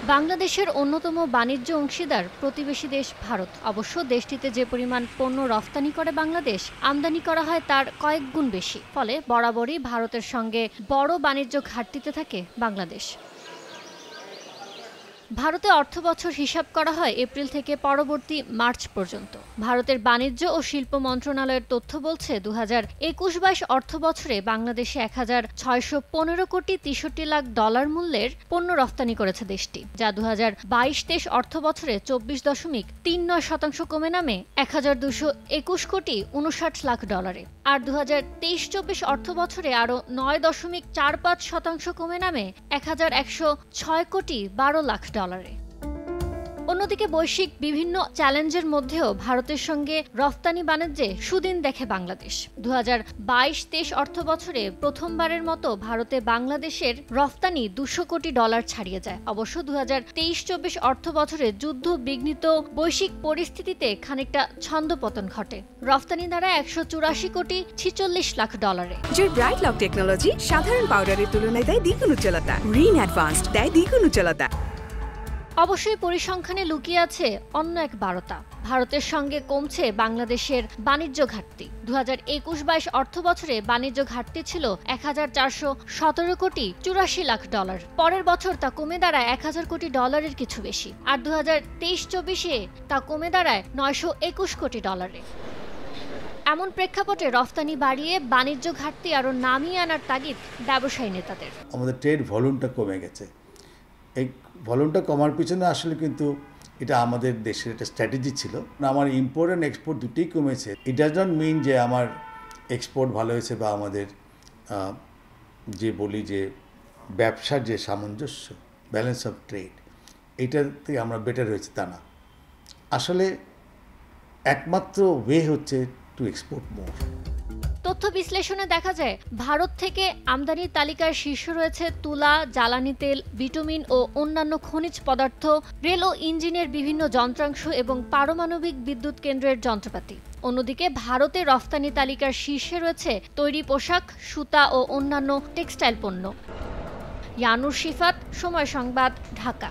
বাংলাদেশের অন্যতম বাণিজ্য অংশীদার প্রতিবেশী দেশ ভারত। অবশ্য দেশটিতে যে পরিমাণ পণ্য রফতানি করে বাংলাদেশ, আমদানি করা হয় তার কয়েক গুণ বেশি। ফলে বরাবরই ভারতের সঙ্গে বড় বাণিজ্য ঘাটতিতে থাকে বাংলাদেশ। ভারতে অর্থবছর হিসাব করা হয় এপ্রিল থেকে পরবর্তী মার্চ পর্যন্ত। ভারতের বাণিজ্য ও শিল্প মন্ত্রণালয়ের তথ্য বলছে 2021-22 অর্থবছরে বাংলাদেশে 1615 কোটি 63 লাখ ডলার মূল্যের পণ্য রফতানি করেছে দেশটি, যা 2022-23 অর্থবছরে 24.39% কমে নামে 1221 কোটি 59 লাখ ডলারে। আর 2023-24 অর্থবছরে আরও 9.45% কমে নামে 1106 কোটি 12 লাখ ডলারে। অন্যদিকে বৈশ্বিক বিভিন্ন চ্যালেঞ্জের মধ্যেও ভারতের সঙ্গে রফতানি বাণিজ্যে সুদিন দেখে বাংলাদেশ। 2022-23 অর্থবছরে প্রথমবারের মতো ভারতে বাংলাদেশের রফতানি 200 কোটি ডলার ছাড়িয়ে যায়। অবশ্য 2023-24 অর্থবছরে যুদ্ধ বিঘ্নিত বৈশ্বিক পরিস্থিতিতে খানিকটা ছন্দপতন ঘটে। রফতানি দ্বারা 184 কোটি 46 লাখ ডলারে। ব্রাইট লক টেকনোলজি সাধারণ পাউডারের তুলনায় দেয় দ্বিগুণ উজ্জ্বলতা। রিন অ্যাডভান্সড দেয় দ্বিগুণ উজ্জ্বলতা। অবশ্যই পরিসংখ্যানে লুকিয়ে আছে অন্য এক বার্তা। ভারতের সঙ্গে কমছে বাংলাদেশের বাণিজ্য ঘাটতি। 2021-22 অর্থবছরে বাণিজ্য ঘাটতি ছিল 1417 কোটি 84 লাখ ডলার। পরের বছর তা কমে দাঁড়ায় 1000 কোটি ডলারের কিছু বেশি। আর 2023-24-এ তা কমে দাঁড়ায় 921 কোটি ডলারে। এমন প্রেক্ষাপটে রফতানি বাড়িয়ে বাণিজ্য ঘাটতি আরও নামিয়ে আনার তাগিদ ব্যবসায়ী নেতাদের। আমাদের ট্রেড ভলিউমটা কমে গেছে। এই ভলিউমটা কমার পিছনে আসলে কিন্তু এটা আমাদের দেশের একটা স্ট্র্যাটেজি ছিল। আমার ইম্পোর্ট অ্যান্ড এক্সপোর্ট দুটোই কমেছে। ইট ডাজ নট মিন যে আমার এক্সপোর্ট ভালো হয়েছে বা আমাদের যে বলি যে ব্যবসার যে সামঞ্জস্য, ব্যালেন্স অফ ট্রেড, এইটাতে আমরা বেটার হয়েছে তা না। আসলে একমাত্র ওয়ে হচ্ছে টু এক্সপোর্ট মোর। তথ্য বিশ্লেষণে দেখা যায় ভারত থেকে আমদানির তালিকায় শীর্ষে রয়েছে তুলা, জ্বালানি তেল, ভিটামিন ও অন্যান্য খনিজ পদার্থ, রেল ও ইঞ্জিনের বিভিন্ন যন্ত্রাংশ এবং পারমাণবিক বিদ্যুৎ কেন্দ্রের যন্ত্রপাতি। অন্যদিকে ভারতের রফতানি তালিকার শীর্ষে রয়েছে তৈরি পোশাক, সুতা ও অন্যান্য টেক্সটাইল পণ্য। ইয়ানুর শিফাত, সময় সংবাদ, ঢাকা।